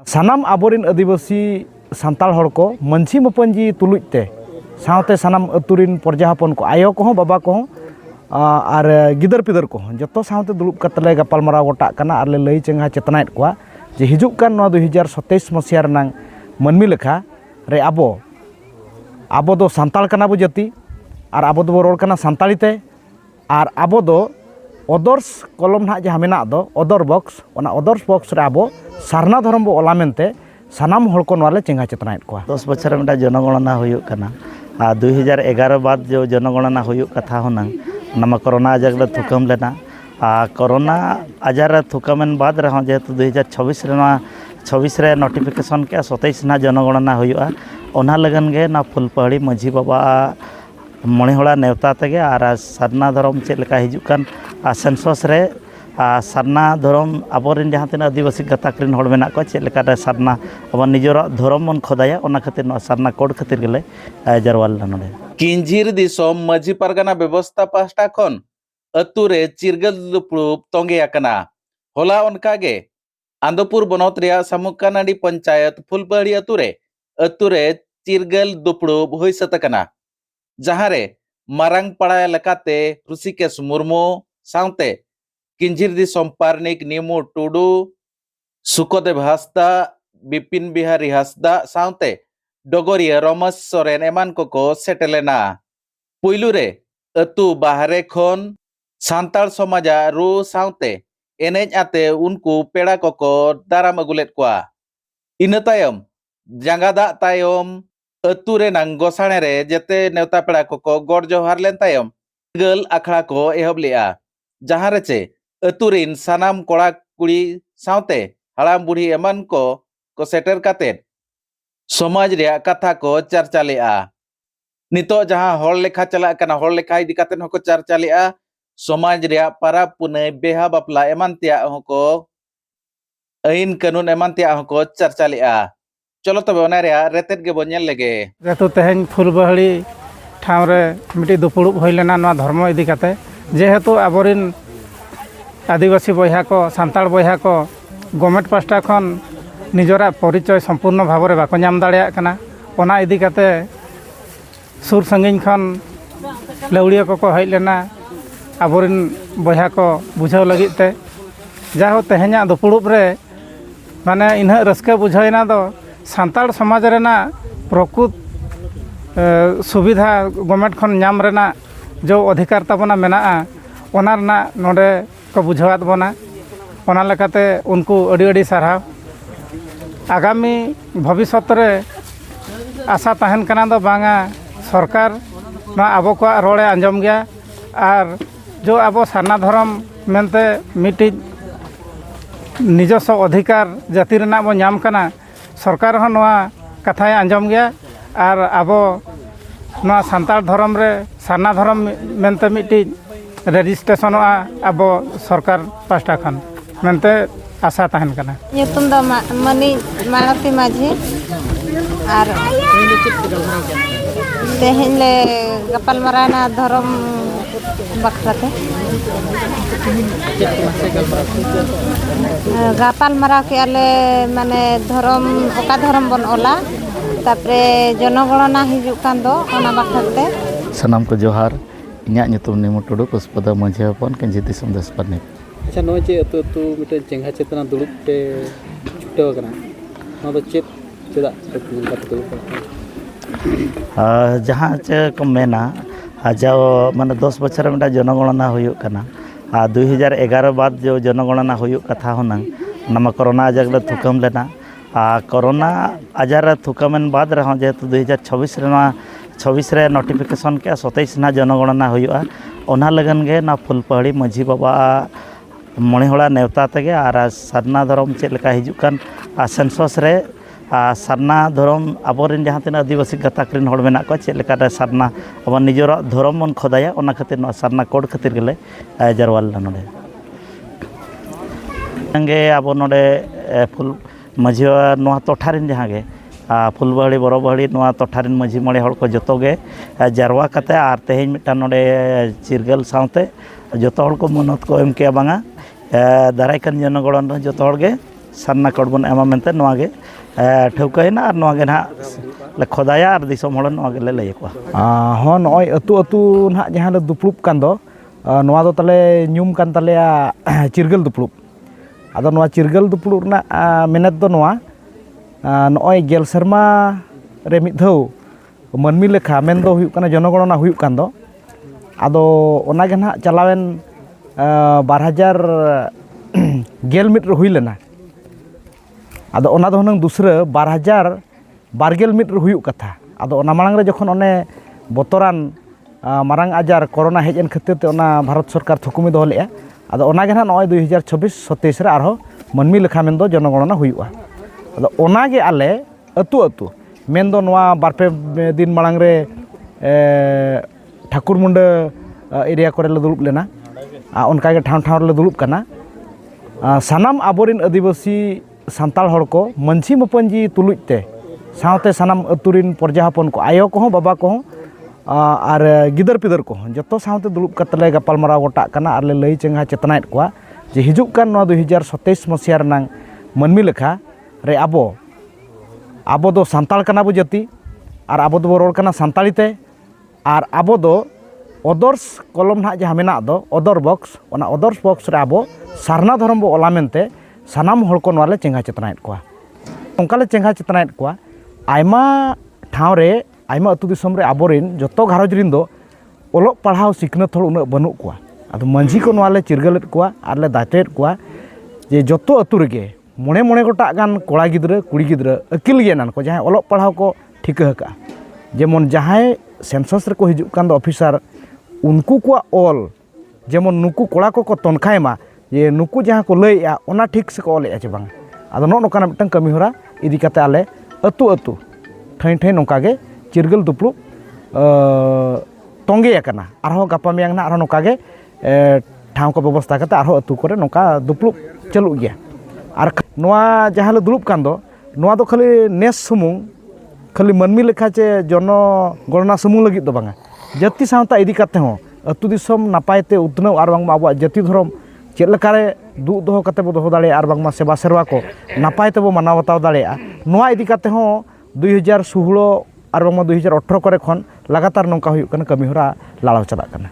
सानाम आबोरिन आदिवासी सांताल हड़ को मांझी मपंजी तुलुजते सावते सानाम अतुरिन प्रजा हपन को आयो को बाबा को और गिदर पिदर को जो सावते दुलुब कतले गपालमाराव गोटा कना आर ले लई चेंगा चेतनाएत को जे हिजुग कान 2027 मसिया रनांग मनमी लेखा रे आबो दो सांताल कना बो जाति और आबो दो रोड कना सांतालीते और आबो दो अदर्स कलम ना जहाँ मेना दो अदर बॉक्स रे आबो सारना धर्म बो ओला मेनते सानाम हड़ को नवाले चेंगा चेतनाएत को 10 बछर में जनगणना हुयुग कना 2011 बाद जो जनगणना हुयुग कथा होना नमा कोरोना आजार ले थुकम लेना कोरोना आजार थुकमेन बाद रहा जेहेतु 2026 रे नोटिफिकेशन के 27 ना जनगणना हुयुगा ओना लगन गे ना फुलपहाड़ी माझी बाबा मणि हड़ा नेवता तेगे और सारना धर्म चेक लेका हिजुग कान सेंसस रे सारना धर्म आबोरिन जहाँ तीन आदिवासी गताकरिन हड़ मेना को चेक लेका सारना अब निजरा धर्म मन खोदाया ओना खातिर सारना कोड खातिर गेले जरवाल नोडे किंझिर दिसोम माझी पारगाना व्यवस्था पास्टा खन अतुरे चिरगल दुपुड़ुब तोंगे आकना होला उनकागे आंदोपुर बनौत रिया सामुकानाडी पंचायत फुलपहाड़ी अतुरे चिरगल दुपुड़ुब हुई सतकना जहाँ रे मारांग पड़ा लकाते ऋषिकेश मुर्मू सावते किंझिर दिसोम पारनिक निमू टुडू सुखदेव हासदा बिपिन बिहारी हासदा सावते डोगरिया रमेश सोरेन एमान को सेटेलेना पुइलू रे अतु बाहरे खन सांताल समाजा रू सावते एनेज आते उनको पेड़ा को दाराम अगुलेत कोआ इन तायम जांगादा तायम अतु रे नांग गोसाणे रे जेते नेवता पेड़ा को गड़ जोहार लेन तायम गल अखड़ा को एहब लेआ जहाँ रे चे अतु रिन सानाम कोड़ा कुड़ी सावते हड़ाम बुढ़ी एमान को सेटर कातेर समाज रे कथा को चर्चा लेआ नितो जहाँ हड़ लेखा चला कना हड़ लेखा इदी कातेन हको चर्चा लेआ समाज रे पारा पुने बेहा बापला एमान तिया हको आईन कानून एमान तिया हको चर्चा लेआ चलो तबे ओना रे रेतेत गे बोनेल लेगे जेतु तेहेन फुलबहड़ी ठाव रे मिटी दुपुड़ुब होई लेना नवा धर्म इदी काते जेहेतु आबोरिन आदिवासी बयहा को सांताल बयहा को गवर्नमेंट पास्टा खन निजरा परिचय संपूर्ण भाव रे बाको नाम दाड़िया कना ओना इदी काते सुर संगिन खन लौड़िया को हई लेना आबोरिन बयहा को बुझाव लगिते जाहो तेहेना दुपुड़ुब रे माने इन्हा रस्का बुझाइना दो सांताल समाज रेना प्रकृत सुविधा गवर्नमेंट खन नाम रेना जो अधिकार तबना मेना ओना रेना नोडे को बुझावत बना ओना लेकाते उनको अड़ी अड़ी साराव आगामी भविष्य रे आशा तहन कना दो बांगा सरकार ना आबो को रोड़े आंजम गया और जो आबो सारना धर्म मेनते मिटी निजस्व अधिकार जाति रेना बो नाम कना सरकार हो नवा कथाय आंजम गया और आबो नवा सांताल धर्म रे सारना धर्म मेनते मिटी रेजिस्ट्रेशन आबो सरकार पास्टा खन मेनते आशा तहन कना तुम दो मनी मालती माझी और तेहन ले गपालमाराना धर्म बखराते गपालमाराव के आले माने धर्म ओका धर्म बन ओला तापरे जनगणना हिजुग कान दो ओना बखराते सनाम को जोहार इन्या नितुम निमु टुडू पुष्पदा माझी हपन किंझि दिसम दस परने अच्छा नो चे अतु मिटे चेंगा चेतना दुड़ुब ते छुटेव कना नो चेत चेदा जहाँ चे को मेना जाओ माने 10 बछर में जनगणना हुयुग कना 2011 बाद जो जनगणना हुयुग कथा होना नमा कोरोना आजार ले थुकम लेना कोरोना आजार थुकमेन बाद रहा जेहेतु 2026 रे नोटिफिकेशन के 27 ना जनगणना हुयुगा ओना लगन गे ना फुलपहाड़ी माझी बाबा मणि हड़ा नेवता तेगे और सारना धर्म चेक लेका हिजुग कान सेंसस रे सारना धर्म आबोरिन जहाँ तीन आदिवासी गताकरिन हड़ मेना को चेक लेका सारना अब निजरा धर्म मन खोदाया ओना खातिर सारना कोड खातिर गेले जरवाल नोडे अंगे आबो नोडे फुल माझी नोआ टोठारिन जहाँ गे फुलबहड़ी बड़बहड़ी नोआ टोठारिन माझी मणे हड़ को जतो गे जारवा कते आर तेहेन मिटा नोडे चिरगल सावते जतो हड़ को मनत को एम के बांगा दारायकान जनगणना जतो हड़ गे सारना कोड बन एमा मेनते नोआ गे ठौकायना आर नोआ गे ना ले खोदाया आर दिसम हड़ नोआ गे ले लय को हाँ नॉय अतु अतु ना जहाँ ले दुपलुप कान दो नोआ दो तले ᱧᱩᱢ कान तलेया चिरगल दुपलुप आदो नोआ चिरगल दुपलुप ना मेनेत दो नोआ नॉय गेल शर्मा रे मिद धौ मनमी लेखा मेन दो हुयुक काना जनगणना हुयुक कान दो आदो ओना गे ना चलावेन 2000 मिट रे हुई लेना आदो ओना दो हनंग दूसरा 2022 मिट रे हुयुक कथा आदो ओना मांग रे जखन ओने बोतरान मारंग आजार कोरोना हेज एन खातिर ते ओना भारत सरकार थुकुमी दो लेया आदो ओना गे ना नॉय 2026-27 रे आरो मनमी लेखा मेन दो जनगणना हुयुआ आदो ओना गे आले अतु अतु मेन दो नोआ बारपे दिन मांग रे ठाकुर मुंडा एरिया करे ले दुलुप लेना उनका के ठाव ठाव ले दुलुप कना सानाम आबोरिन आदिवासी सान्ताल हड़ को मानसी मपंजी तुलुजते सावते सानाम अतुरिन पर्जा हपन को आयो को बाबा को और गिदर पिदर को जतो सावते दुलुप कतले गपालमाराव गोटा कना आर ले लई चेंगा चेतनायत को जे हिजुक कान 2027 मसिया रनांग मनमी लेखा रे आबो दो सान्ताल कना बो जाति और आबो दो रोड कना सान्तालीते और आबो दो अदर्स कलम ना जहाँ मेना दो अदर बॉक्स ओना अदर्स बॉक्स रे आबो सारना धर्म बो ओला मेनते सानाम हड़ को नोले चेंगा चेतनायत को ओंकाले चेंगा चेतनायत को आयमा ठाव रे आयमा अतु दिसम रे आबोरिन जतो घारोज रिन दो ओलोक पढ़ाव सिखनत हड़ उना बनु को आदो मंझी को नोले चिरगलेत को आर ले दायतेत को जे जतो अतु रेगे मोणे गोटा गान कोड़ा गिद्रा कुड़ी गिद्रा अकिल गियानान को जहाँ ओलोक पढ़ाव को ठिका हका जेमन जहाँ सेंसस रे को हिजुक कान दो ऑफिसर उनको को ऑल जेमन नुकु कोड़ा को तनखायमा जे नुकु जहाँ को लैया ओना ठीक से को ऑलेया चे बांग आदो नोकाना मिटन कमी होरा इदी काते आले अतु अतु ठै ठै नोका गे चिरगल दुपलुप तोंगे याकना आरो गापा मियांग ना आरो नोका गे ठाव को व्यवस्था करते आरो अतु करे नोका दुपलुप चलु गया और नोआ जहाँ ले दुलुप कान दो नोआ दो खाली नेस सुमुंग खाली मनमी लेखा चे जनो गणना सुमुंग लगित दो बांगा जाति सावता इदी काते हो अतु दिसम नापायते उतनव आर बांग आबो जाति धर्म चेद लेकारे दु दोहो काते बो दोहो दाड़े आर बांग सेवा सेरवा को नापायते बो मानाव बताव दाड़े नोआ इदी काते हो 2016 आर बांग 2018 करे खन लगातार नोंका हुयुक कना कमी होरा लालाव चला कना।